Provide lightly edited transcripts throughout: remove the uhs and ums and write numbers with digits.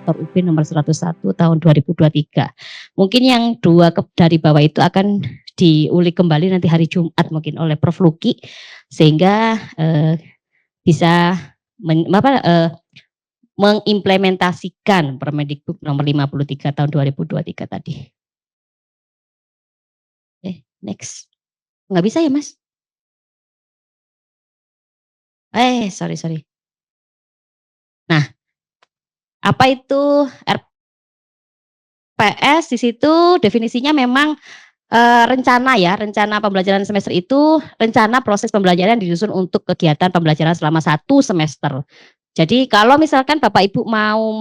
Rektor UB nomor 101 tahun 2023. Mungkin yang dua dari bawah itu akan diulik kembali nanti hari Jumat mungkin oleh Prof. Luki, sehingga bisa mengimplementasikan Permendikbud nomor 53 tahun 2023 tadi. Next. Nggak bisa ya, Mas? Sorry. Nah, apa itu RPS? Di situ definisinya memang rencana pembelajaran semester itu rencana proses pembelajaran disusun untuk kegiatan pembelajaran selama 1 semester. Jadi kalau misalkan Bapak Ibu mau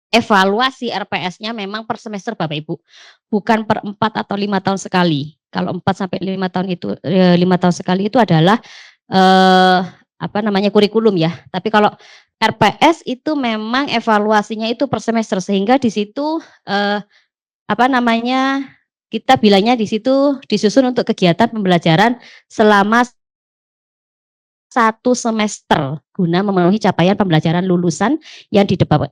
evaluasi RPS-nya memang per semester Bapak Ibu, bukan per 4 atau 5 tahun sekali. Kalau 4 sampai 5 tahun itu 5 tahun sekali itu adalah kurikulum ya. Tapi kalau RPS itu memang evaluasinya itu per semester, sehingga di situ kita bilangnya di situ disusun untuk kegiatan pembelajaran selama 1 semester guna memenuhi capaian pembelajaran lulusan yang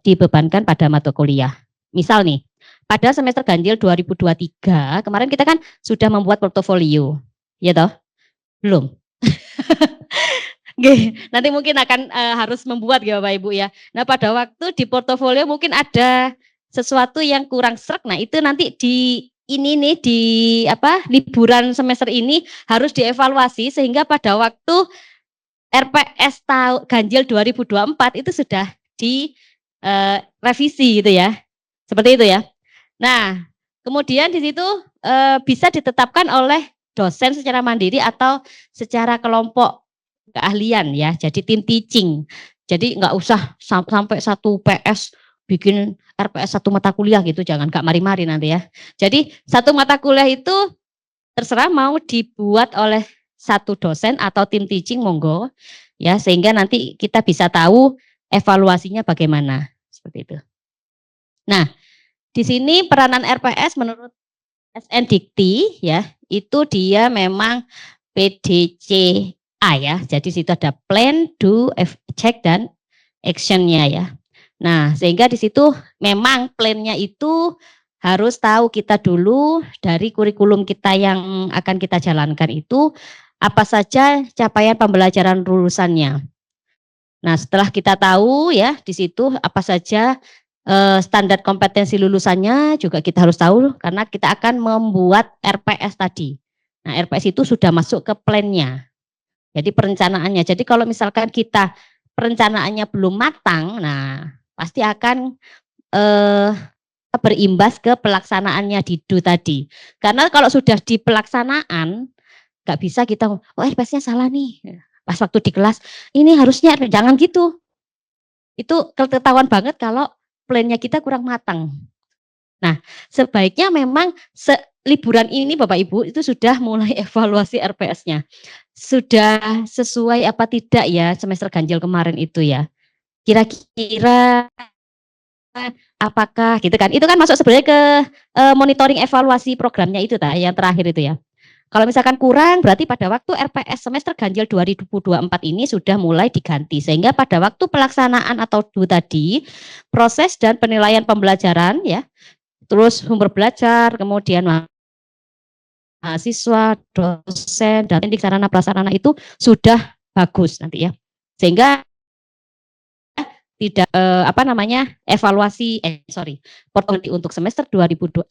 dibebankan pada mata kuliah. Misal nih, pada semester ganjil 2023, kemarin kita kan sudah membuat portofolio, ya toh? Belum? Nanti mungkin akan harus membuat ya Bapak Ibu ya. Nah pada waktu di portofolio mungkin ada sesuatu yang kurang srek, nah itu nanti di liburan semester ini harus dievaluasi sehingga pada waktu RPS ganjil 2024 itu sudah direvisi gitu ya. Seperti itu ya. Nah, kemudian di situ bisa ditetapkan oleh dosen secara mandiri atau secara kelompok keahlian ya. Jadi tim teaching. Jadi nggak usah sampai 1 PS bikin RPS 1 mata kuliah gitu, jangan, nggak mari-mari nanti ya. Jadi 1 mata kuliah itu terserah mau dibuat oleh 1 dosen atau tim teaching, monggo ya, sehingga nanti kita bisa tahu evaluasinya bagaimana, seperti itu. Nah, di sini peranan RPS menurut SN Dikti ya, itu dia memang PDCA ya. Jadi situ ada plan, do, check dan action-nya ya. Nah, sehingga di situ memang plan-nya itu harus tahu kita dulu dari kurikulum kita yang akan kita jalankan itu apa saja capaian pembelajaran lulusannya. Nah, setelah kita tahu ya di situ apa saja standar kompetensi lulusannya juga kita harus tahu karena kita akan membuat RPS tadi. Nah, RPS itu sudah masuk ke plan-nya. Jadi perencanaannya. Jadi kalau misalkan kita perencanaannya belum matang, nah pasti akan berimbas ke pelaksanaannya di DU tadi. Karena kalau sudah di pelaksanaan, nggak bisa kita, RPS-nya salah nih. Pas waktu di kelas, ini harusnya, jangan gitu. Itu ketahuan banget kalau plan-nya kita kurang matang. Nah, sebaiknya memang liburan ini Bapak Ibu itu sudah mulai evaluasi RPS-nya. Sudah sesuai apa tidak ya semester ganjil kemarin itu ya. Kira-kira apakah gitu kan, itu kan masuk sebenarnya ke monitoring evaluasi programnya itu yang terakhir itu ya. Kalau misalkan kurang berarti pada waktu RPS semester ganjil 2024 ini sudah mulai diganti, sehingga pada waktu pelaksanaan atau DU tadi proses dan penilaian pembelajaran ya, terus sumber belajar, kemudian mahasiswa, dosen, dan sarana prasarana itu sudah bagus nanti ya, sehingga tidak evaluasi portofolio untuk semester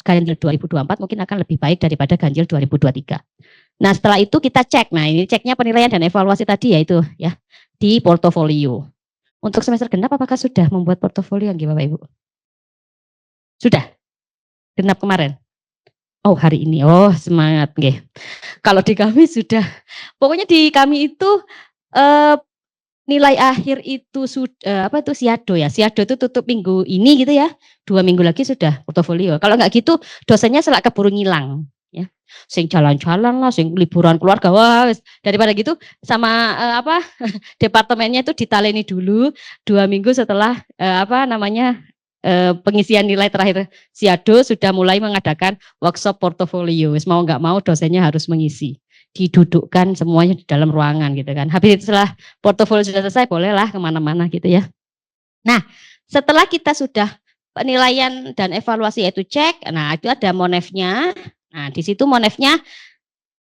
ganjil 2024 mungkin akan lebih baik daripada ganjil 2023. Nah, setelah itu kita cek. Nah, ini ceknya penilaian dan evaluasi tadi yaitu ya di portofolio. Untuk semester genap apakah sudah membuat portofolio nggih Bapak Ibu? Sudah? Genap kemarin? Oh, hari ini. Oh, semangat nggih. Kalau di kami sudah. Pokoknya di kami itu nilai akhir itu sudah Siado ya. Siado itu tutup minggu ini gitu ya. 2 minggu lagi sudah portofolio. Kalau nggak gitu dosennya selak keburu ngilang ya. Sing jalan-jalan lah, sing liburan keluarga, wah daripada gitu sama departemennya itu ditaleni dulu 2 minggu setelah pengisian nilai terakhir Siado sudah mulai mengadakan workshop portofolio. Mau nggak mau dosennya harus mengisi. Didudukkan semuanya di dalam ruangan gitu kan. Habis itu setelah portofolio sudah selesai, bolehlah kemana-mana gitu ya. Nah, setelah kita sudah penilaian dan evaluasi yaitu cek, nah itu ada monefnya. Nah di situ monefnya,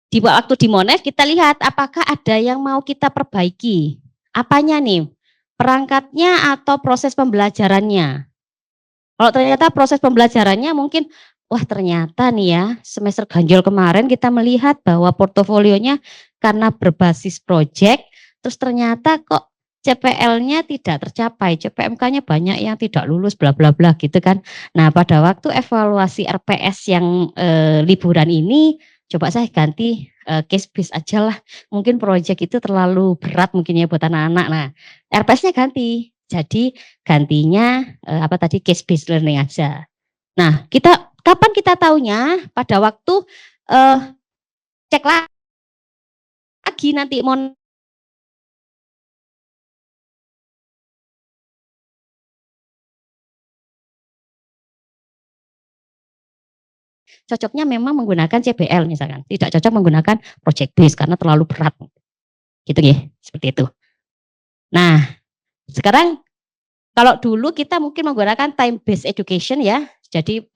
di waktu di monef kita lihat apakah ada yang mau kita perbaiki. Apanya nih? Perangkatnya atau proses pembelajarannya. Kalau ternyata proses pembelajarannya mungkin, wah ternyata nih ya semester ganjil kemarin kita melihat bahwa portofolionya karena berbasis project, terus ternyata kok CPL-nya tidak tercapai, CPMK-nya banyak yang tidak lulus bla bla bla gitu kan. Nah pada waktu evaluasi RPS yang liburan ini, coba saya ganti case base aja lah. Mungkin project itu terlalu berat mungkin ya buat anak-anak. Nah RPS-nya ganti. Jadi gantinya apa tadi case based learning aja. Nah, kita kapan kita taunya? Pada waktu cek lagi nanti cocoknya memang menggunakan CBL misalkan, tidak cocok menggunakan project base karena terlalu berat. Gitu ya, seperti itu. Nah, sekarang kalau dulu kita mungkin menggunakan time based education ya, jadi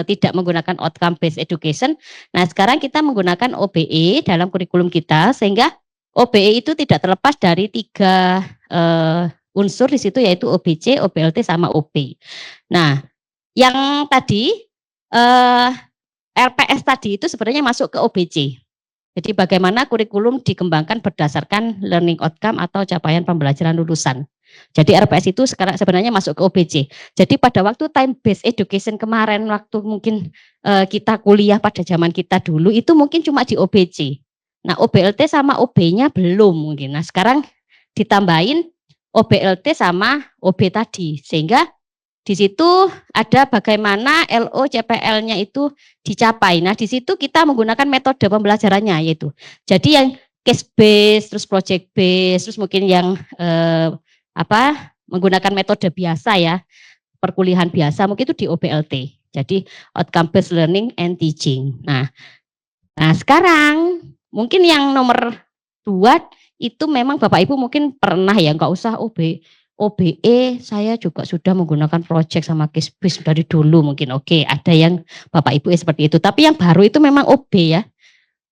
tidak menggunakan outcome based education. Nah sekarang kita menggunakan OBE dalam kurikulum kita, sehingga OBE itu tidak terlepas dari 3 unsur di situ yaitu OBC, OBLT sama OP. Nah yang tadi RPS tadi itu sebenarnya masuk ke OBC. Jadi bagaimana kurikulum dikembangkan berdasarkan learning outcome atau capaian pembelajaran lulusan. Jadi RPS itu sekarang sebenarnya masuk ke OBC. Jadi pada waktu time based education kemarin, waktu mungkin kita kuliah pada zaman kita dulu itu mungkin cuma di OBC. Nah OBLT sama OB-nya belum mungkin. Nah sekarang ditambahin OBLT sama OB tadi, sehingga di situ ada bagaimana LO CPL-nya itu dicapai. Nah, di situ kita menggunakan metode pembelajarannya yaitu. Jadi yang case based, terus project based, terus mungkin yang menggunakan metode biasa ya, perkuliahan biasa mungkin itu di OBLT. Jadi outcome based learning and teaching. Nah, sekarang mungkin yang nomor 2 itu memang Bapak Ibu mungkin pernah ya, nggak usah OBE saya juga sudah menggunakan project sama case based dari dulu mungkin. Oke, ada yang Bapak Ibu seperti itu. Tapi yang baru itu memang OB ya.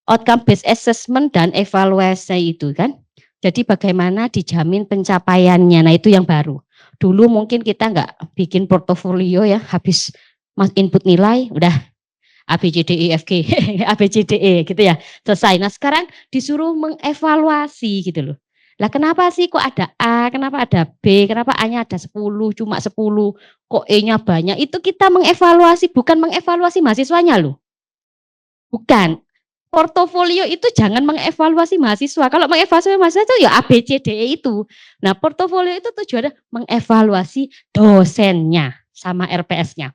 Outcome based assessment dan evaluasi itu kan. Jadi bagaimana dijamin pencapaiannya. Nah, itu yang baru. Dulu mungkin kita nggak bikin portofolio ya, habis mas input nilai udah A B C D E F G A B C D E gitu ya. Selesai. Nah, sekarang disuruh mengevaluasi gitu loh. Lah kenapa sih kok ada A, kenapa ada B, kenapa A-nya ada 10, cuma 10, kok E-nya banyak. Itu kita mengevaluasi, bukan mengevaluasi mahasiswanya loh. Bukan. Portofolio itu jangan mengevaluasi mahasiswa. Kalau mengevaluasi mahasiswa itu ya A, B, C, D, E itu. Nah portofolio itu tujuannya mengevaluasi dosennya sama RPS-nya.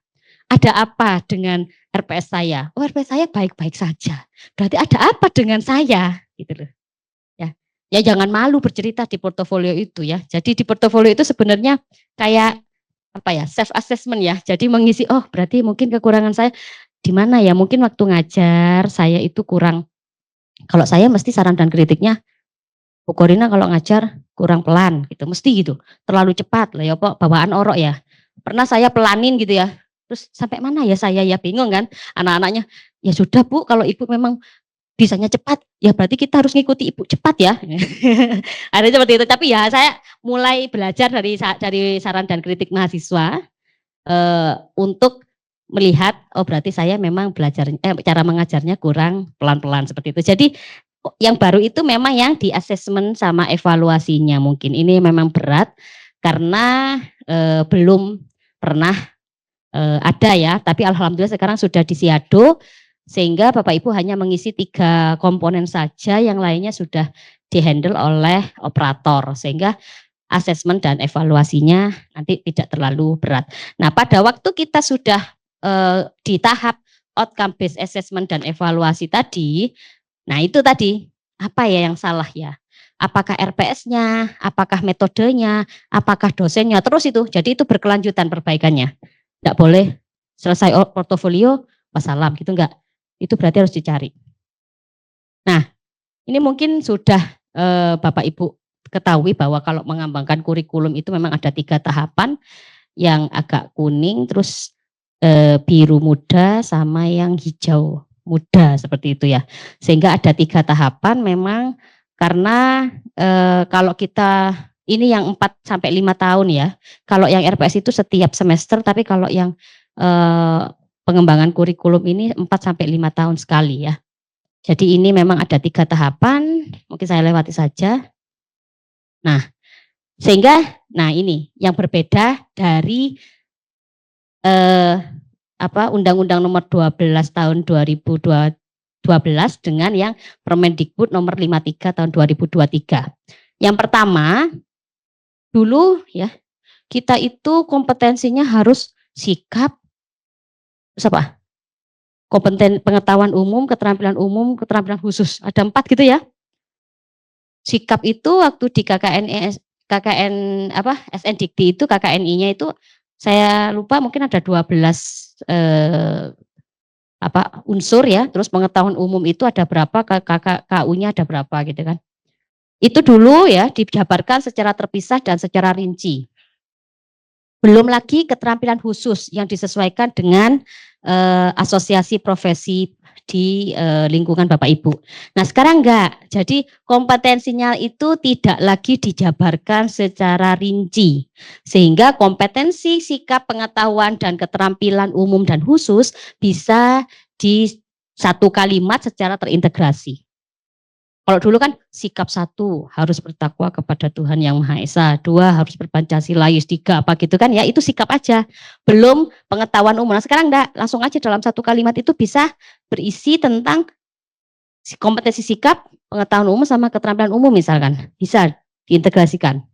Ada apa dengan RPS saya? Oh RPS saya baik-baik saja. Berarti ada apa dengan saya? Gitu loh. Ya jangan malu bercerita di portofolio itu ya. Jadi di portofolio itu sebenarnya kayak apa ya, self assessment ya. Jadi mengisi, oh berarti mungkin kekurangan saya di mana ya? Mungkin waktu ngajar saya itu kurang. Kalau saya mesti saran dan kritiknya, Bu Korina kalau ngajar kurang pelan gitu, mesti gitu. Terlalu cepat lah ya, Pok, bawaan orok ya. Pernah saya pelanin gitu ya. Terus sampai mana ya saya ya bingung kan anak-anaknya. Ya sudah Bu, kalau Ibu memang bisanya cepat, ya berarti kita harus ngikuti ibu cepat ya. Ada seperti itu. Tapi ya saya mulai belajar dari saran dan kritik mahasiswa untuk melihat oh berarti saya memang belajar cara mengajarnya kurang pelan-pelan seperti itu. Jadi yang baru itu memang yang di asesmen sama evaluasinya mungkin ini memang berat karena belum pernah ada ya. Tapi alhamdulillah sekarang sudah disiado sehingga Bapak Ibu hanya mengisi 3 komponen saja, yang lainnya sudah dihandle oleh operator sehingga asesmen dan evaluasinya nanti tidak terlalu berat. Nah pada waktu kita sudah di tahap outcome based assessment dan evaluasi tadi, nah itu tadi apa ya yang salah ya? Apakah RPS-nya, apakah metodenya, apakah dosennya, terus itu. Jadi itu berkelanjutan perbaikannya. Tidak boleh selesai portofolio, wassalam gitu enggak. Itu berarti harus dicari. Nah, ini mungkin sudah Bapak Ibu ketahui bahwa kalau mengembangkan kurikulum itu memang ada 3 tahapan. yang agak kuning, terus biru muda sama yang hijau muda seperti itu ya. Sehingga ada 3 tahapan memang karena kalau kita ini yang 4 sampai 5 tahun ya. Kalau yang RPS itu setiap semester, tapi kalau yang pengembangan kurikulum ini 4 sampai 5 tahun sekali ya. Jadi ini memang ada 3 tahapan, mungkin saya lewati saja. Nah, nah ini yang berbeda dari Undang-Undang Nomor 12 Tahun 2012 dengan yang Permendikbud Nomor 53 Tahun 2023. Yang pertama, dulu ya, kita itu kompetensinya harus sikap, apa? Pengetahuan umum, keterampilan khusus. Ada 4 gitu ya. Sikap itu waktu di SNDikti itu KKNI-nya itu saya lupa mungkin ada 12 unsur ya. Terus pengetahuan umum itu ada berapa, KU-nya ada berapa gitu kan. Itu dulu ya dijabarkan secara terpisah dan secara rinci. Belum lagi keterampilan khusus yang disesuaikan dengan asosiasi profesi di lingkungan Bapak Ibu. Nah sekarang enggak, jadi kompetensinya itu tidak lagi dijabarkan secara rinci. Sehingga kompetensi, sikap, pengetahuan, dan keterampilan umum dan khusus bisa di satu kalimat secara terintegrasi. Kalau dulu kan sikap 1 harus bertakwa kepada Tuhan Yang Maha Esa, 2 harus berpancasilais, 3 apa gitu kan ya, itu sikap aja. Belum pengetahuan umum. Nah sekarang enggak, langsung aja dalam satu kalimat itu bisa berisi tentang kompetensi sikap, pengetahuan umum sama keterampilan umum misalkan. Bisa diintegrasikan.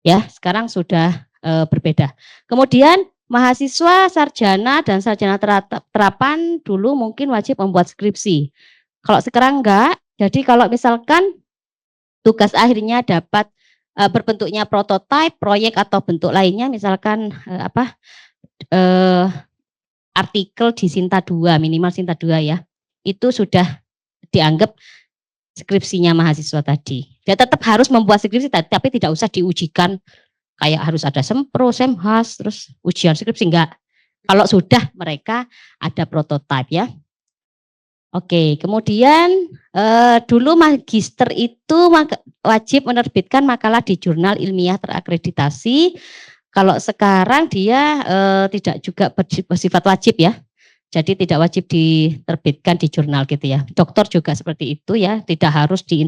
Ya, sekarang sudah berbeda. Kemudian mahasiswa sarjana dan sarjana terapan dulu mungkin wajib membuat skripsi. Kalau sekarang enggak. Jadi kalau misalkan tugas akhirnya dapat berbentuknya prototipe, proyek atau bentuk lainnya, misalkan artikel di Sinta 2, minimal Sinta 2 ya, itu sudah dianggap skripsinya mahasiswa tadi. Dia tetap harus membuat skripsi, tapi tidak usah diujikan kayak harus ada sempro, semhas, terus ujian skripsi, enggak. Kalau sudah mereka ada prototipe ya. Oke, kemudian dulu magister itu wajib menerbitkan makalah di jurnal ilmiah terakreditasi. Kalau sekarang dia tidak juga bersifat wajib ya. Jadi tidak wajib diterbitkan di jurnal gitu ya. Doktor juga seperti itu ya, tidak harus di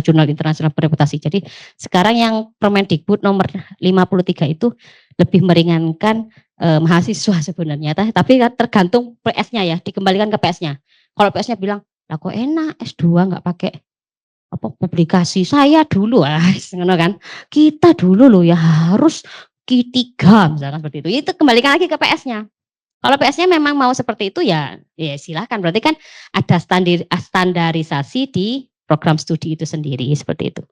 jurnal internasional bereputasi. Jadi sekarang yang Permendikbud nomor 53 itu lebih meringankan mahasiswa sebenarnya. Tapi tergantung PS-nya ya, dikembalikan ke PS-nya. Kalau PS-nya bilang, lah kok enak S2 nggak pakai publikasi. Saya dulu kan. Kita dulu loh ya harus Q3 misalkan seperti itu. Itu kembalikan lagi ke PS-nya. Kalau PS-nya memang mau seperti itu ya silakan. Berarti kan ada standarisasi di program studi itu sendiri seperti itu.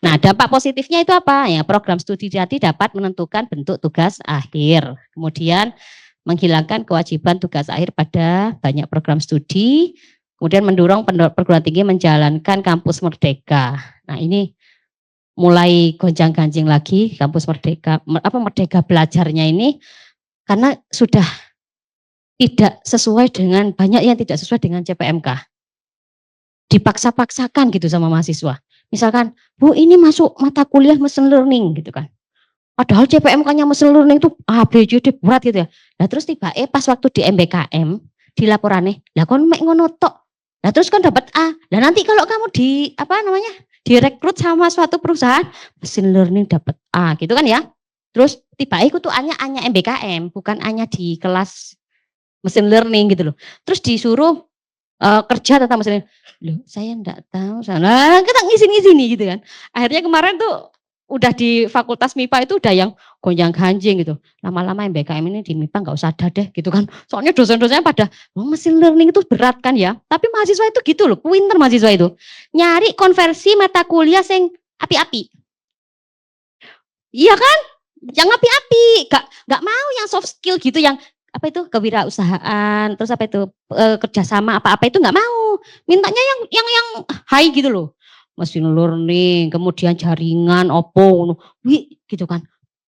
Nah, dampak positifnya itu apa? Ya, program studi tadi dapat menentukan bentuk tugas akhir. Kemudian menghilangkan kewajiban tugas akhir pada banyak program studi, kemudian mendorong perguruan tinggi menjalankan kampus merdeka. Nah ini mulai gonjang-ganjing lagi kampus merdeka, merdeka belajarnya ini, karena sudah tidak sesuai dengan, banyak yang tidak sesuai dengan CPMK. Dipaksa-paksakan gitu sama mahasiswa. Misalkan, Bu ini masuk mata kuliah machine learning gitu kan. Padahal CPMK-nya machine learning itu A, B, C, D berat gitu ya. Nah terus tiba pas waktu di MBKM, di laporannya, lah kon mek ngono tok. Nah terus kan dapat A. Nah nanti kalau kamu direkrut sama suatu perusahaan, machine learning dapat A gitu kan ya. Terus tiba itu tuh A-nya MBKM, bukan A-nya di kelas machine learning gitu loh. Terus disuruh kerja tentang machine learning. Loh saya enggak tahu. Nah kita ngisi-ngisi gitu kan. Akhirnya kemarin tuh udah di fakultas MIPA itu udah yang gonjang-ganjing gitu. Lama-lama MBKM ini di MIPA nggak usah ada deh gitu kan. Soalnya dosen-dosennya pada, machine learning itu berat kan ya. Tapi mahasiswa itu gitu loh, pinter mahasiswa itu. Nyari konversi mata kuliah yang api-api. Iya kan? Yang api-api, nggak mau yang soft skill gitu, yang apa itu kewirausahaan, terus apa itu kerjasama apa-apa itu nggak mau. Mintanya yang high gitu loh. Machine learning, kemudian jaringan, opo, gitu kan.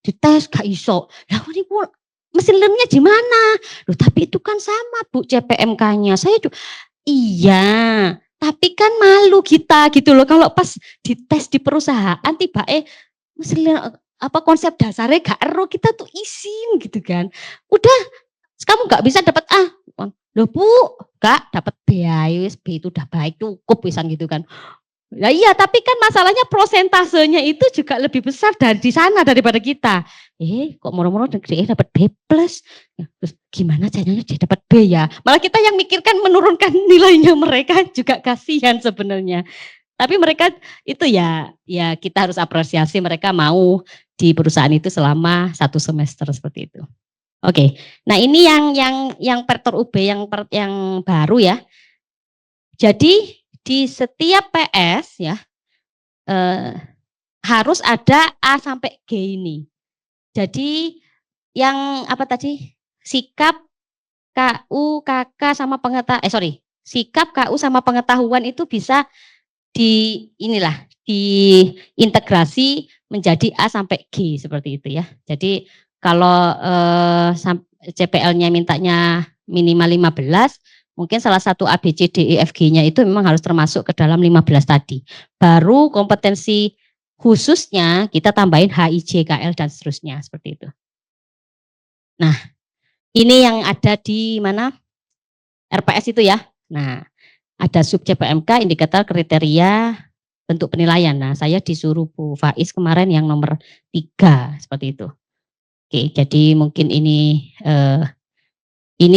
dites gak iso. Lah niku mesin learning-nya gimana? Loh tapi itu kan sama Bu CPMK-nya. Iya, tapi kan malu kita gitu loh kalau pas dites di perusahaan tiba mesin apa konsep dasarnya gak ero kita tuh isin gitu kan. Udah kamu gak bisa dapat A. Loh Bu, gak dapat B aja, B itu udah baik cukup pisan gitu kan. Nah iya, tapi kan masalahnya prosentasenya itu juga lebih besar dari di sana daripada kita. Kok moro-moro dia dapat B plus. Ya, terus gimana caranya dia dapat B ya? Malah kita yang mikirkan menurunkan nilainya mereka juga kasihan sebenarnya. Tapi mereka itu ya kita harus apresiasi mereka mau di perusahaan itu selama 1 semester seperti itu. Oke. Nah, ini yang Pertur UB yang baru ya. Jadi di setiap PS ya harus ada A sampai G ini. Jadi yang apa tadi? Sikap, KU, KK sama sikap, KU sama pengetahuan itu bisa diintegrasi menjadi A sampai G seperti itu ya. Jadi kalau CPL-nya mintanya minimal 15, mungkin salah satu A, B, C, D, E, F, G-nya itu memang harus termasuk ke dalam 15 tadi. Baru kompetensi khususnya kita tambahin H, I, J, K, L dan seterusnya seperti itu. Nah, ini yang ada di mana? RPS itu ya. Nah, ada sub CPMK indikator kriteria bentuk penilaian. Nah, saya disuruh Bu Faiz kemarin yang nomor 3 seperti itu. Oke, jadi mungkin ini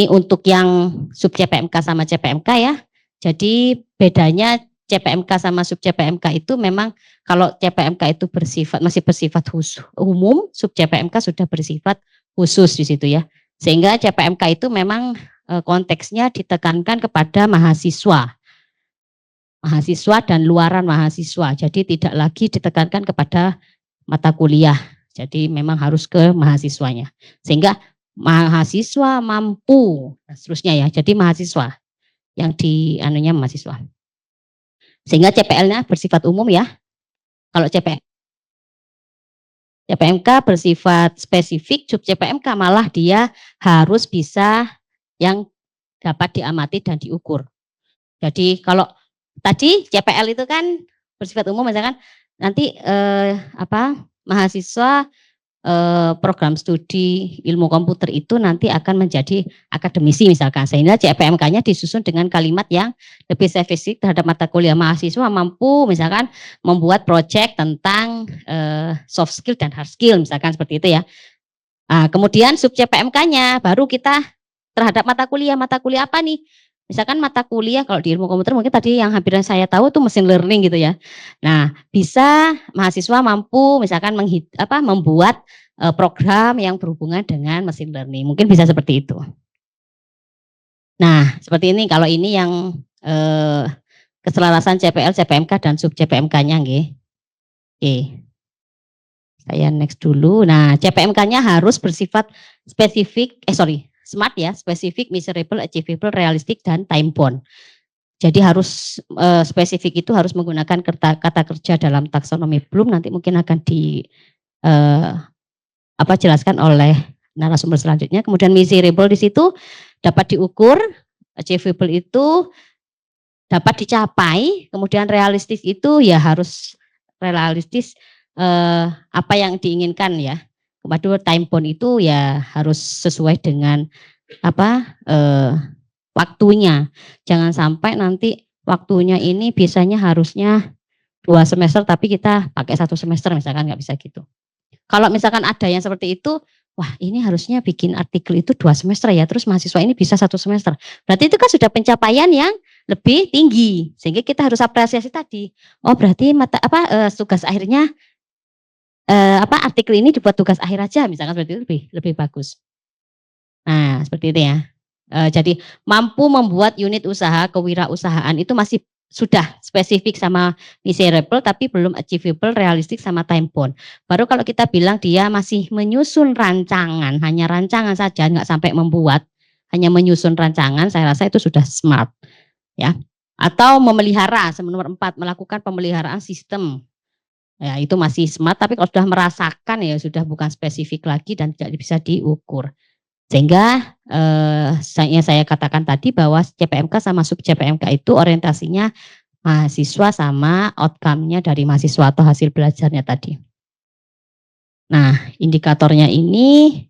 untuk yang sub CPMK sama CPMK ya. Jadi bedanya CPMK sama sub CPMK itu memang kalau CPMK itu masih bersifat umum, sub CPMK sudah bersifat khusus di situ ya. Sehingga CPMK itu memang konteksnya ditekankan kepada mahasiswa dan luaran mahasiswa. Jadi tidak lagi ditekankan kepada mata kuliah. Jadi memang harus ke mahasiswanya. Sehingga mahasiswa mampu, seterusnya ya. Jadi mahasiswa yang mahasiswa. Sehingga CPL-nya bersifat umum ya. Kalau CPMK bersifat spesifik, sub CPMK malah dia harus bisa yang dapat diamati dan diukur. Jadi kalau tadi CPL itu kan bersifat umum misalkan nanti mahasiswa program studi ilmu komputer itu nanti akan menjadi akademisi misalkan, sehingga CPMK-nya disusun dengan kalimat yang lebih spesifik terhadap mata kuliah. Mahasiswa mampu misalkan membuat proyek tentang soft skill dan hard skill misalkan seperti itu ya. Nah, kemudian sub CPMK-nya baru kita terhadap mata kuliah apa nih? Misalkan mata kuliah kalau di ilmu komputer mungkin tadi yang hampir saya tahu tuh mesin learning gitu ya. Nah, bisa mahasiswa mampu misalkan membuat program yang berhubungan dengan mesin learning. Mungkin bisa seperti itu. Nah, seperti ini kalau ini yang keselarasan CPL, CPMK dan sub CPMK-nya nggih. Oke. Saya next dulu. Nah, CPMK-nya harus bersifat spesifik, smart ya, spesifik, measurable, achievable, realistic, dan time bound. Jadi harus spesifik itu harus menggunakan kata kerja dalam taksonomi Bloom, nanti mungkin akan jelaskan oleh narasumber selanjutnya. Kemudian measurable di situ dapat diukur, achievable itu dapat dicapai, kemudian realistis itu ya harus realistis apa yang diinginkan ya. Kemudian time bound itu ya harus sesuai dengan waktunya. Jangan sampai nanti waktunya ini biasanya harusnya 2 semester tapi kita pakai 1 semester misalkan, nggak bisa gitu. Kalau misalkan ada yang seperti itu, wah ini harusnya bikin artikel itu 2 semester ya, terus mahasiswa ini bisa 1 semester. Berarti itu kan sudah pencapaian yang lebih tinggi, sehingga kita harus apresiasi tadi. Oh berarti tugas akhirnya artikel ini dibuat tugas akhir aja, misalkan seperti itu lebih bagus. Nah seperti itu ya. Jadi mampu membuat unit usaha kewirausahaan itu masih sudah spesifik sama measurable tapi belum achievable, realistic sama time bound. Baru kalau kita bilang dia masih menyusun rancangan, hanya rancangan saja, nggak sampai membuat, hanya menyusun rancangan, saya rasa itu sudah smart ya. Atau memelihara, nomor 4, melakukan pemeliharaan sistem Ya itu masih smart, tapi kalau sudah merasakan ya sudah bukan spesifik lagi dan tidak bisa diukur. Sehingga saya katakan tadi bahwa CPMK sama sub CPMK itu orientasinya mahasiswa sama outcome-nya dari mahasiswa atau hasil belajarnya tadi. Nah, indikatornya ini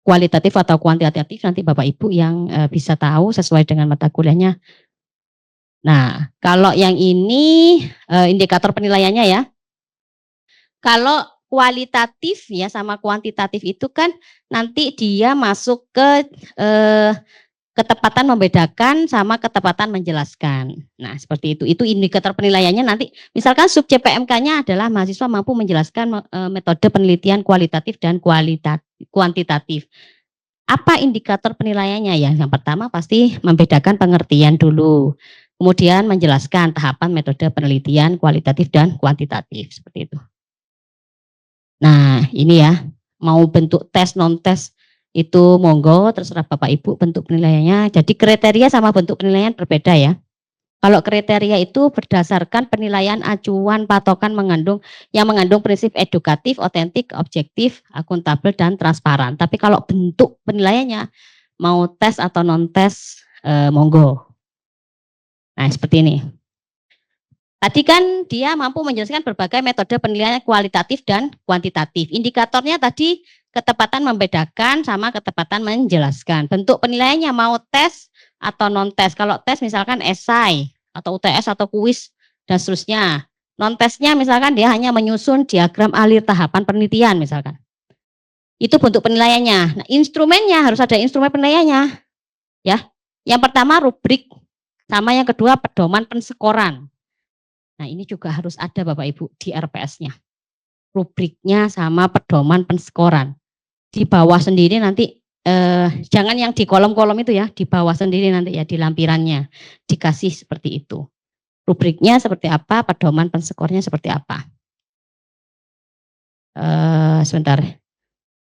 kualitatif atau kuantitatif nanti Bapak Ibu yang bisa tahu sesuai dengan mata kuliahnya. Nah, kalau yang ini indikator penilaiannya ya. Kalau kualitatif ya sama kuantitatif itu kan nanti dia masuk ke ketepatan membedakan sama ketepatan menjelaskan. Nah, seperti itu. Itu indikator penilaiannya nanti. Misalkan sub CPMK-nya adalah mahasiswa mampu menjelaskan metode penelitian kualitatif dan kuantitatif. Apa indikator penilaiannya ya? Yang pertama pasti membedakan pengertian dulu. Kemudian menjelaskan tahapan metode penelitian kualitatif dan kuantitatif. Seperti itu. Nah, ini ya. Mau bentuk tes, non-tes itu monggo, terserah Bapak Ibu bentuk penilaiannya. Jadi kriteria sama bentuk penilaian berbeda ya. Kalau kriteria itu berdasarkan penilaian acuan patokan yang mengandung prinsip edukatif, otentik, objektif, akuntabel, dan transparan. Tapi kalau bentuk penilaiannya mau tes atau non-tes monggo. Nah seperti ini. Tadi kan dia mampu menjelaskan berbagai metode penilaian kualitatif dan kuantitatif. Indikatornya tadi ketepatan membedakan sama ketepatan menjelaskan. Bentuk penilaiannya mau tes atau non-tes. Kalau tes misalkan esai atau UTS atau kuis dan seterusnya. Non-tesnya misalkan dia hanya menyusun diagram alir tahapan penelitian misalkan. Itu bentuk penilaiannya. Nah, instrumennya harus ada instrumen penilaiannya. Ya. Yang pertama rubrik sama yang kedua pedoman penskoran. Nah, ini juga harus ada Bapak Ibu di RPS-nya. Rubriknya sama pedoman penskoran. Di bawah sendiri nanti jangan yang di kolom-kolom itu ya, di bawah sendiri nanti ya di lampirannya dikasih seperti itu. Rubriknya seperti apa, pedoman penskornya seperti apa. Sebentar.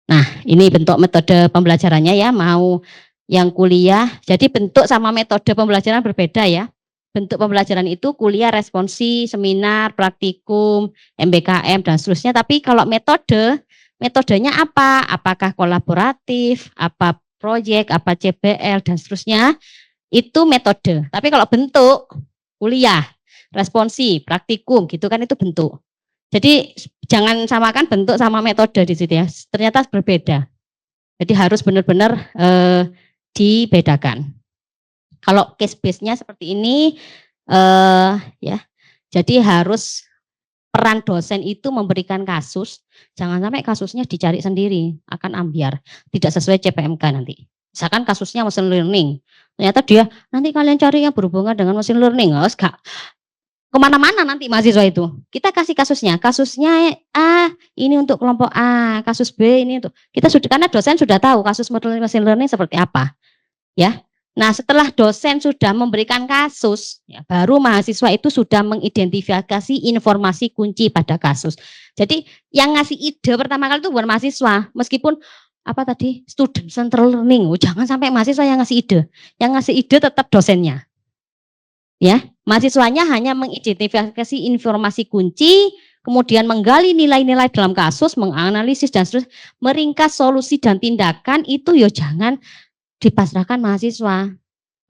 Nah, ini bentuk metode pembelajarannya ya, mau yang kuliah. Jadi bentuk sama metode pembelajaran berbeda ya. Bentuk pembelajaran itu kuliah, responsi, seminar, praktikum, MBKM dan seterusnya. Tapi kalau metodenya apa? Apakah kolaboratif, apa proyek, apa CBL dan seterusnya? Itu metode. Tapi kalau bentuk kuliah, responsi, praktikum gitu kan itu bentuk. Jadi jangan samakan bentuk sama metode di situ ya. Ternyata berbeda. Jadi harus benar-benar dibedakan. Kalau case base-nya seperti ini ya. Jadi harus peran dosen itu memberikan kasus, jangan sampai kasusnya dicari sendiri, akan ambiar, tidak sesuai CPMK nanti. Misalkan kasusnya machine learning, ternyata dia nanti kalian cari yang berhubungan dengan machine learning, enggak kemana-mana nanti mahasiswa itu. Kita kasih kasusnya A ini untuk kelompok A, kasus B ini untuk kita sudah karena dosen sudah tahu kasus machine learning seperti apa, ya. Nah setelah dosen sudah memberikan kasus, ya, baru mahasiswa itu sudah mengidentifikasi informasi kunci pada kasus. Jadi yang ngasih ide pertama kali itu bukan mahasiswa, meskipun apa tadi student central learning, jangan sampai mahasiswa yang ngasih ide, yang ngasih ide tetap dosennya. Ya, mahasiswanya hanya mengidentifikasi informasi kunci, kemudian menggali nilai-nilai dalam kasus, menganalisis dan seterusnya, meringkas solusi dan tindakan itu ya jangan dipasrahkan mahasiswa.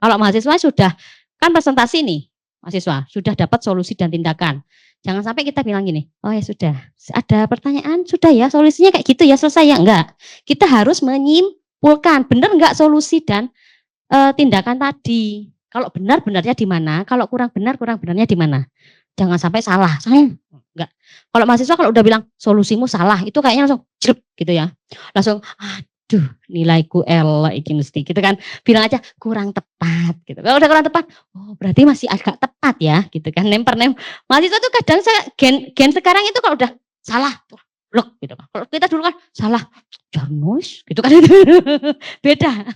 Kalau mahasiswa sudah kan presentasi nih, mahasiswa sudah dapat solusi dan tindakan. Jangan sampai kita bilang gini, oh ya sudah, ada pertanyaan, sudah ya solusinya kayak gitu ya selesai ya enggak. Kita harus menyimpulkan benar enggak solusi dan tindakan tadi. Kalau benar benarnya di mana, kalau kurang benar kurang benarnya di mana. Jangan sampai salah. Enggak. Kalau mahasiswa kalau udah bilang solusimu salah, itu kayaknya langsung jelek gitu ya. Langsung aduh nilaiku elek iki mesti gitu kan. Bilang aja kurang tepat gitu. Kalau udah kurang tepat, oh berarti masih agak tepat ya gitu kan. Nem. Mahasiswa tuh kadang gen sekarang itu kalau udah salah blok gitu. Kalau kita dulu kan salah jarnos gitu kan itu beda.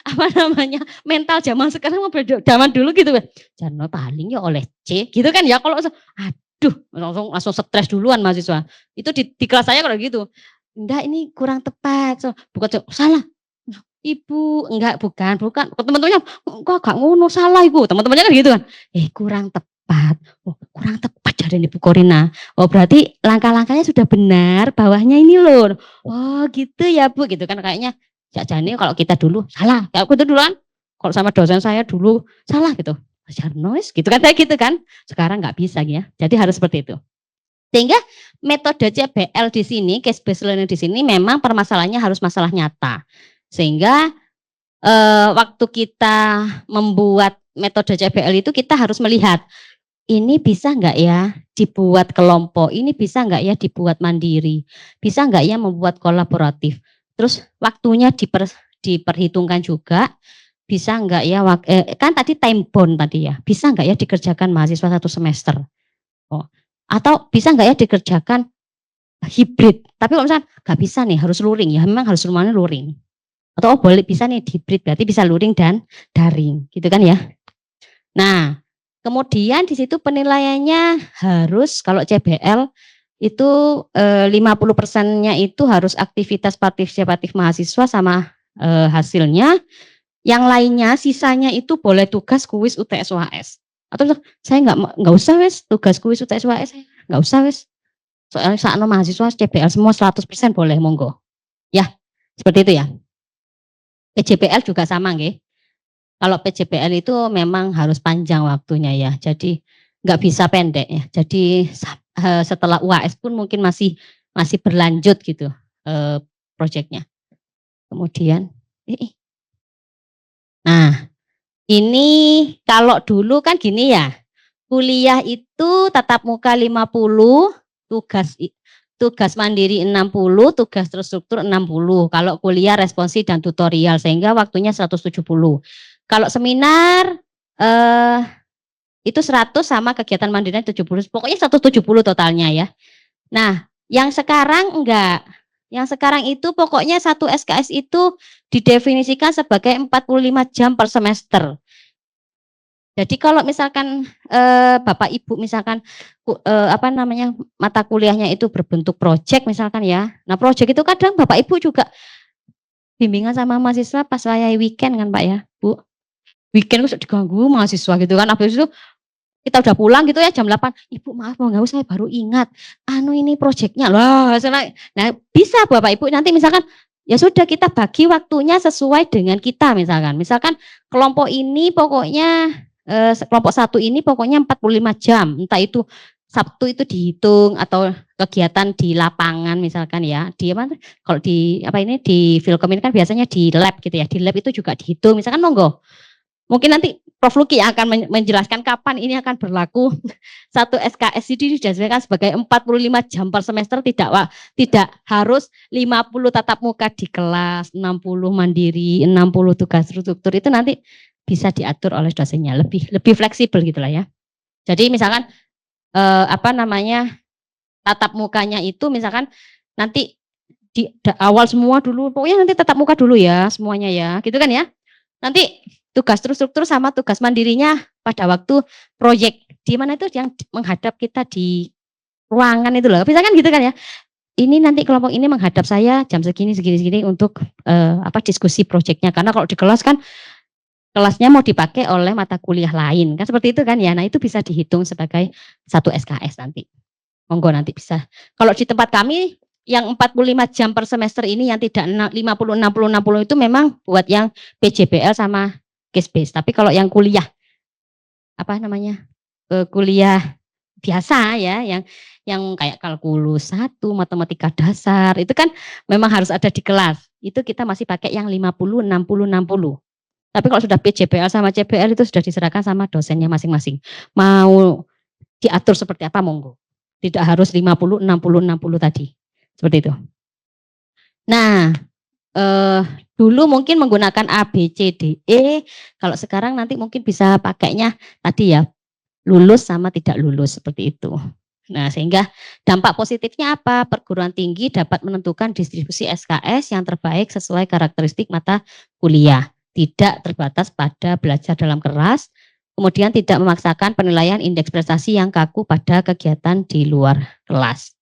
Apa namanya mental zaman sekarang sama zaman dulu gitu kan. Jarno paling ya oleh C gitu kan ya. Kalau aduh langsung stres duluan mahasiswa. Itu di kelas saya kalau gitu. Enggak ini kurang tepat. So, bukan salah. Ibu, enggak bukan. Teman-temannya enggak ngono salah ibu. Teman-temannya kan gitu kan. Kurang tepat. tepat. Oh, kurang tepat dari Ibu Korina. Oh, berarti langkah-langkahnya sudah benar, bawahnya ini loh. Oh, gitu ya Bu, gitu kan kayaknya Jani kalau kita dulu salah. Kayak aku itu duluan, kalau sama dosen saya dulu salah gitu. Noise gitu kan, kayak gitu kan. Sekarang nggak bisa ya. Jadi harus seperti itu. Sehingga metode CBL di sini, case based learning di sini memang permasalahannya harus masalah nyata. Sehingga waktu kita membuat metode CBL itu kita harus melihat ini bisa nggak ya dibuat kelompok, ini bisa nggak ya dibuat mandiri, bisa nggak ya membuat kolaboratif. Terus waktunya diperhitungkan juga, bisa nggak ya, kan tadi time bound tadi ya, bisa nggak ya dikerjakan mahasiswa 1 semester. Oh, atau bisa nggak ya dikerjakan hibrid. Tapi kalau misalnya nggak bisa nih, harus luring ya, memang harus semuanya luring. Atau boleh bisa nih hibrid, berarti bisa luring dan daring, gitu kan ya. Nah, kemudian di situ penilaiannya harus kalau CBL itu 50%-nya itu harus aktivitas partisipatif mahasiswa sama hasilnya. Yang lainnya sisanya itu boleh tugas kuis UTS UAS. Atau saya nggak usah wes tugas kuis UTS UAS, nggak usah wes. Soalnya saat mahasiswa CBL semua 100% boleh monggo. Ya, seperti itu ya. PJBL juga sama nggih. Kalau PJBL itu memang harus panjang waktunya ya. Jadi nggak bisa pendek ya. Jadi setelah UAS pun mungkin masih berlanjut gitu proyeknya. Kemudian nah, ini kalau dulu kan gini ya. Kuliah itu tatap muka 50, tugas mandiri 60, tugas terstruktur 60. Kalau kuliah responsif dan tutorial sehingga waktunya 170. Kalau seminar itu 100 sama kegiatan mandirinya 70. Pokoknya 170 totalnya ya. Nah, yang sekarang enggak. Yang sekarang itu pokoknya satu SKS itu didefinisikan sebagai 45 jam per semester. Jadi kalau misalkan Bapak Ibu misalkan mata kuliahnya itu berbentuk proyek misalkan ya. Nah, proyek itu kadang Bapak Ibu juga bimbingan sama mahasiswa pas layai weekend kan Pak ya, Bu. Weekend itu diganggu mahasiswa gitu kan. Habis itu kita udah pulang gitu ya jam 8. Ibu maaf mau nggak saya baru ingat. Ini proyeknya. Lah, nah bisa Bapak Ibu nanti misalkan ya sudah kita bagi waktunya sesuai dengan kita misalkan. Misalkan kelompok ini pokoknya kelompok 1 ini pokoknya 45 jam. Entah itu Sabtu itu dihitung atau kegiatan di lapangan misalkan ya. Di apa kalau di di Filkom ini kan biasanya di lab gitu ya. Di lab itu juga dihitung misalkan monggo. Mungkin nanti Prof. Luki yang akan menjelaskan kapan ini akan berlaku. Satu SKS ini dijadikan sebagai 45 jam per semester, tidak harus 50 tatap muka di kelas, 60 mandiri, 60 tugas struktur, itu nanti bisa diatur oleh dosennya, lebih fleksibel gitulah ya. Jadi misalkan tatap mukanya itu misalkan nanti di awal semua dulu, pokoknya nanti tatap muka dulu ya semuanya ya, gitu kan ya. Nanti tugas terstruktur sama tugas mandirinya pada waktu proyek di mana itu yang menghadap kita di ruangan itu loh. Bisa kan gitu kan ya. Ini nanti kelompok ini menghadap saya jam segini untuk diskusi proyeknya. Karena kalau di kelas kan kelasnya mau dipakai oleh mata kuliah lain kan seperti itu kan ya. Nah, itu bisa dihitung sebagai satu SKS nanti. Monggo nanti bisa. Kalau di tempat kami yang 45 jam per semester ini yang tidak 50, 60, 60 itu memang buat yang PJBL sama case base. Tapi kalau yang kuliah, kuliah biasa ya, yang kayak kalkulus 1, matematika dasar, itu kan memang harus ada di kelas. Itu kita masih pakai yang 50, 60, 60. Tapi kalau sudah PJBL sama CBL itu sudah diserahkan sama dosennya masing-masing. Mau diatur seperti apa monggo. Tidak harus 50, 60, 60 tadi. Seperti itu. Nah, dulu mungkin menggunakan A, B, C, D, E. Kalau sekarang nanti mungkin bisa pakainya tadi ya, lulus sama tidak lulus seperti itu. Nah, sehingga dampak positifnya apa? Perguruan tinggi dapat menentukan distribusi SKS yang terbaik sesuai karakteristik mata kuliah. Tidak terbatas pada belajar dalam kelas, kemudian tidak memaksakan penilaian indeks prestasi yang kaku pada kegiatan di luar kelas.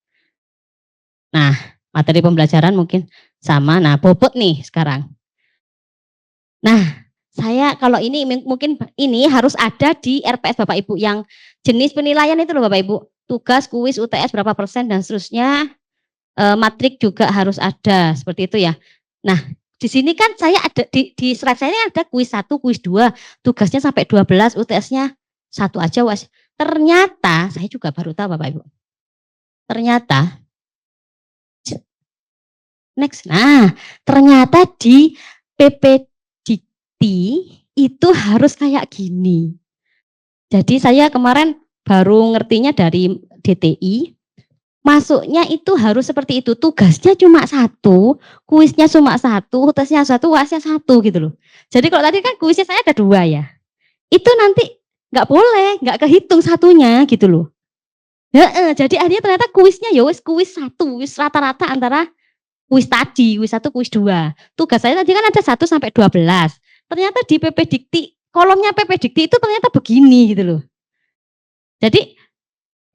Nah, materi pembelajaran mungkin sama. Nah, bobot nih sekarang. Nah, saya kalau ini mungkin ini harus ada di RPS Bapak Ibu yang jenis penilaian itu loh Bapak Ibu. Tugas, kuis, UTS berapa persen dan seterusnya. Matrik juga harus ada, seperti itu ya. Nah, di sini kan saya ada di slide saya ini ada kuis 1, kuis 2, tugasnya sampai 12, UTS-nya 1 aja Was. Ternyata saya juga baru tahu Bapak Ibu. Ternyata next. Nah, ternyata di PPDikti itu harus kayak gini. Jadi saya kemarin baru ngertinya dari DTI, masuknya itu harus seperti itu. Tugasnya cuma 1, kuisnya cuma 1, tesnya 1, UASnya 1 gitu loh. Jadi kalau tadi kan kuisnya saya ada 2 ya. Itu nanti nggak boleh, nggak kehitung satunya gitu loh. Jadi akhirnya ternyata kuisnya ya wis kuis 1, wis rata-rata antara kuis tadi, kuis 1, kuis 2. Tugas saya tadi kan ada 1 sampai 12. Ternyata di PPDikti, kolomnya PPDikti itu ternyata begini gitu loh. Jadi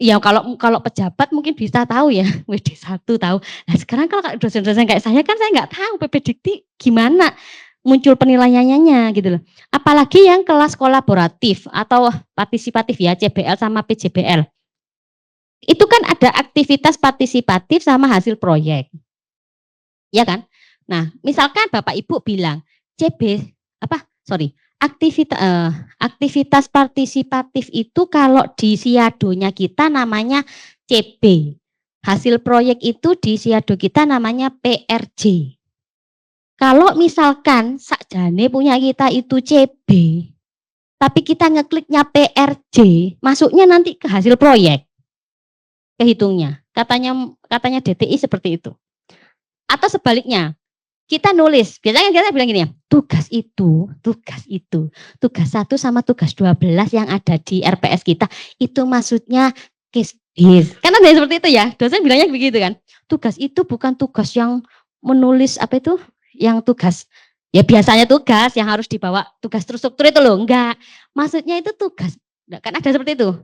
ya kalau pejabat mungkin bisa tahu ya, WD1 tahu. Nah sekarang kalau dosen-dosen kayak saya kan saya nggak tahu PPDikti gimana muncul penilaiannya gitu loh. Apalagi yang kelas kolaboratif atau partisipatif ya, CBL sama PJBL. Itu kan ada aktivitas partisipatif sama hasil proyek. Ya kan? Nah, misalkan Bapak Ibu bilang aktivitas partisipatif itu kalau di siadonya kita namanya CB. Hasil proyek itu di siado kita namanya PRJ. Kalau misalkan sakjane punya kita itu CB, tapi kita ngekliknya PRJ, masuknya nanti ke hasil proyek. Kehitungnya. Katanya DTI seperti itu. Atau sebaliknya, kita nulis, biasanya kita bilang gini ya, tugas 1 sama tugas 12 yang ada di RPS kita, itu maksudnya case base. Kan ada seperti itu ya, dosen bilangnya begitu kan. Tugas itu bukan tugas yang menulis yang tugas, ya biasanya tugas yang harus dibawa, tugas terstruktur itu loh, enggak. Maksudnya itu tugas, kan ada seperti itu.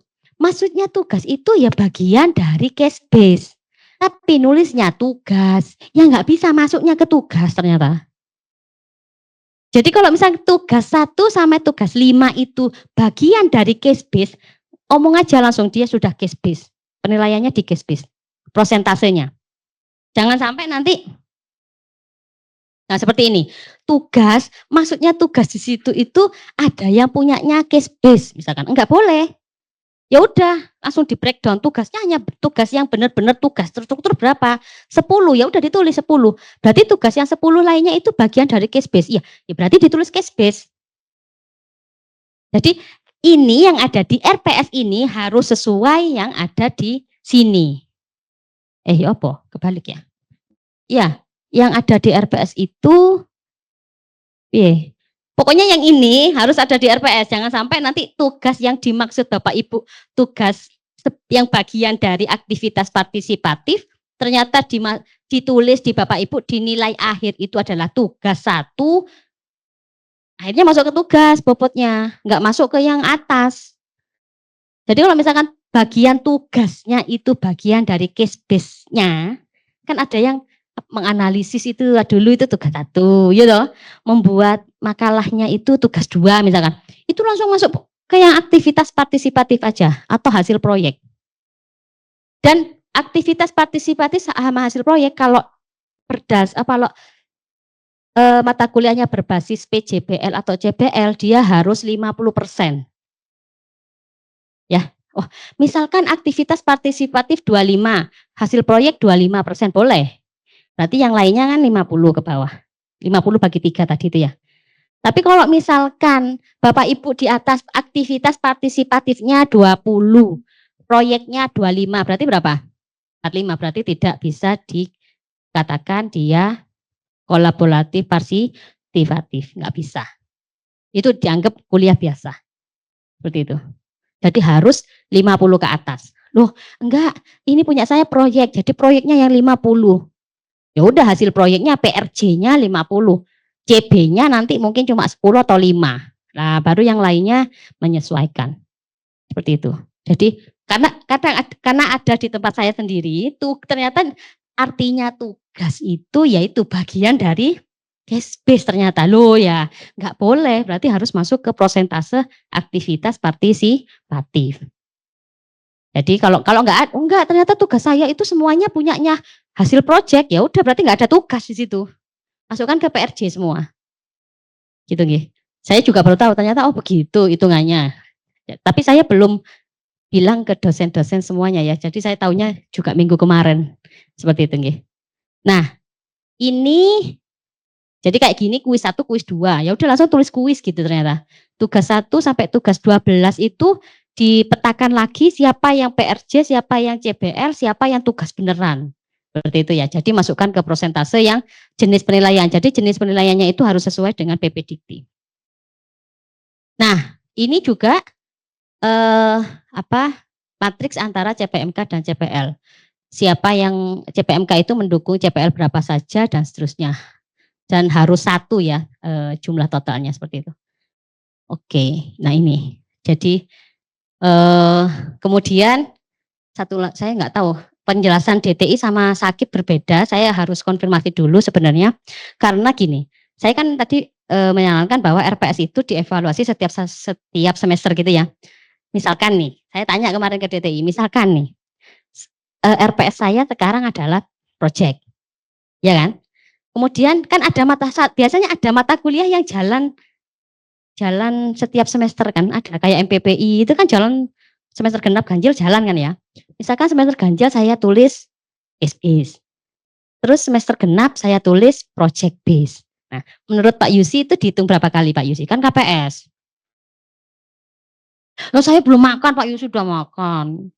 Maksudnya tugas itu ya bagian dari case base. Tapi nulisnya tugas, ya nggak bisa masuknya ke tugas ternyata. Jadi kalau misalnya tugas 1 sampai tugas 5 itu bagian dari case base, omong aja langsung dia sudah case base. Penilaiannya di case base, prosentasenya. Jangan sampai nanti, nah seperti ini, tugas, maksudnya tugas di situ itu ada yang punyanya case base, misalkan, enggak boleh. Ya udah langsung di breakdown, tugasnya hanya tugas yang benar-benar tugas terstruktur berapa 10, ya udah ditulis 10, berarti tugas yang 10 lainnya itu bagian dari case base, ya berarti ditulis case base. Jadi ini yang ada di RPS ini harus sesuai yang ada di sini. Apa kebalik ya, ya yang ada di RPS itu pokoknya yang ini harus ada di RPS, jangan sampai nanti tugas yang dimaksud Bapak Ibu, tugas yang bagian dari aktivitas partisipatif, ternyata ditulis di Bapak Ibu di nilai akhir itu adalah tugas 1, akhirnya masuk ke tugas bobotnya, nggak masuk ke yang atas. Jadi kalau misalkan bagian tugasnya itu bagian dari case base-nya, kan ada yang menganalisis itu dulu itu tugas 1, ya toh. Membuat makalahnya itu tugas 2 misalkan. Itu langsung masuk ke yang aktivitas partisipatif aja atau hasil proyek. Dan aktivitas partisipatif sama hasil proyek kalau mata kuliahnya berbasis PJBL atau CBL dia harus 50%. Ya. Misalkan aktivitas partisipatif 25, hasil proyek 25% boleh. Berarti yang lainnya kan 50 ke bawah. 50 bagi 3 tadi itu ya. Tapi kalau misalkan Bapak Ibu di atas aktivitas partisipatifnya 20, proyeknya 25, berarti berapa? 45, berarti tidak bisa dikatakan dia kolaboratif partisipatif, nggak bisa. Itu dianggap kuliah biasa. Seperti itu. Jadi harus 50 ke atas. Loh, enggak, ini punya saya proyek, jadi proyeknya yang 50. Ya udah hasil proyeknya PRJ-nya 50, CB-nya nanti mungkin cuma 10 atau 5. Nah, baru yang lainnya menyesuaikan. Seperti itu. Jadi karena ada di tempat saya sendiri, itu ternyata artinya tugas itu yaitu bagian dari case base ternyata. Loh ya, nggak boleh, berarti harus masuk ke prosentase aktivitas partisipatif. Jadi kalau enggak ternyata tugas saya itu semuanya punyanya hasil project, ya udah berarti nggak ada tugas di situ. Masukkan ke PRJ semua. Gitu nggih. Saya juga baru tahu ternyata begitu hitungannya. Ya, tapi saya belum bilang ke dosen-dosen semuanya ya. Jadi saya tahunya juga minggu kemarin. Seperti itu nggih. Nah, ini jadi kayak gini kuis 1, kuis 2. Ya udah langsung tulis kuis gitu ternyata. Tugas 1 sampai tugas 12 itu dipetakan lagi siapa yang PRJ, siapa yang CBL, siapa yang tugas beneran. Seperti itu ya. Jadi masukkan ke prosentase yang jenis penilaian. Jadi jenis penilaiannya itu harus sesuai dengan PP Dikti. Nah, ini juga matriks antara CPMK dan CPL. Siapa yang CPMK itu mendukung CPL berapa saja dan seterusnya. Dan harus 1 ya jumlah totalnya seperti itu. Oke, nah ini. Jadi kemudian saya nggak tahu penjelasan DTI sama sakit berbeda. Saya harus konfirmasi dulu sebenarnya karena gini. Saya kan tadi menyarankan bahwa RPS itu dievaluasi setiap semester gitu ya. Misalkan nih, saya tanya kemarin ke DTI, misalkan nih RPS saya sekarang adalah project, ya kan? Kemudian kan ada biasanya ada mata kuliah yang jalan setiap semester kan, ada kayak MPPI itu kan jalan semester genap ganjil jalan kan ya. Misalkan semester ganjil saya tulis case base. Terus semester genap saya tulis project base. Nah, menurut Pak Yusi itu dihitung berapa kali Pak Yusi? Kan KPS. Loh saya belum makan, Pak Yusi sudah makan.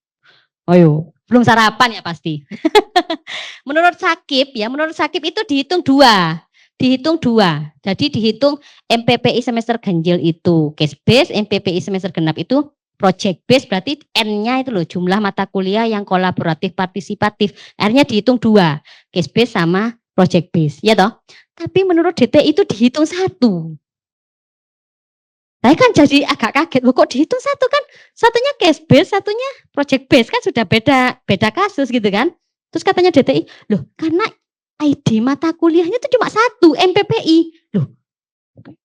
Ayo, belum sarapan ya pasti. menurut Sakip itu dihitung 2. Jadi dihitung MPPI semester ganjil itu case base, MPPI semester genap itu project base, berarti N-nya itu loh jumlah mata kuliah yang kolaboratif partisipatif. R-nya dihitung 2, case base sama project base, ya toh? Tapi menurut DTI itu dihitung 1. Saya kan jadi agak kaget, kok dihitung 1 kan? Satunya case base, satunya project base kan sudah beda kasus gitu kan? Terus katanya DTI, loh karena ID mata kuliahnya itu cuma 1, MPPI. Loh,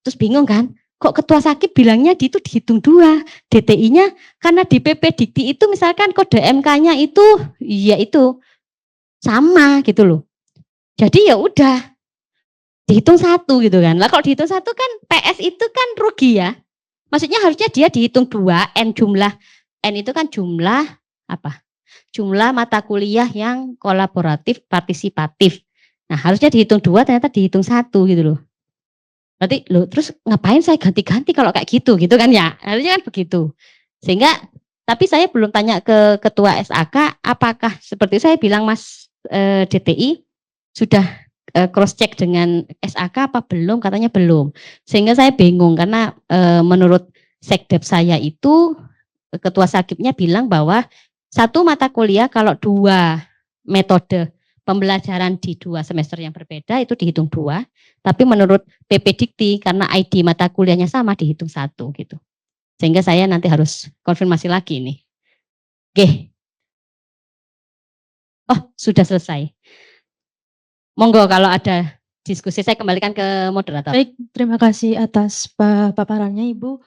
terus bingung kan? Kok ketua sakit bilangnya itu dihitung 2, DTI-nya karena di PP Dikti itu misalkan kode MK-nya itu, ya itu sama gitu loh. Jadi ya udah dihitung 1 gitu kan. Lah kalau dihitung 1 kan PS itu kan rugi ya. Maksudnya harusnya dia dihitung 2, N itu kan jumlah jumlah mata kuliah yang kolaboratif partisipatif. Nah harusnya dihitung 2, ternyata dihitung 1 gitu loh. Berarti loh terus ngapain saya ganti-ganti kalau kayak gitu kan ya. Harusnya kan begitu. Sehingga tapi saya belum tanya ke ketua SAK apakah seperti saya bilang Mas DTI sudah cross check dengan SAK apa belum, katanya belum. Sehingga saya bingung karena menurut sekdep saya itu ketua sakipnya bilang bahwa 1 mata kuliah kalau 2 metode pembelajaran di 2 semester yang berbeda itu dihitung 2, tapi menurut PP Dikti karena ID mata kuliahnya sama dihitung 1 gitu. Sehingga saya nanti harus konfirmasi lagi nih. Oke. Oh, sudah selesai. Monggo kalau ada diskusi saya kembalikan ke moderator. Baik, terima kasih atas paparannya Ibu.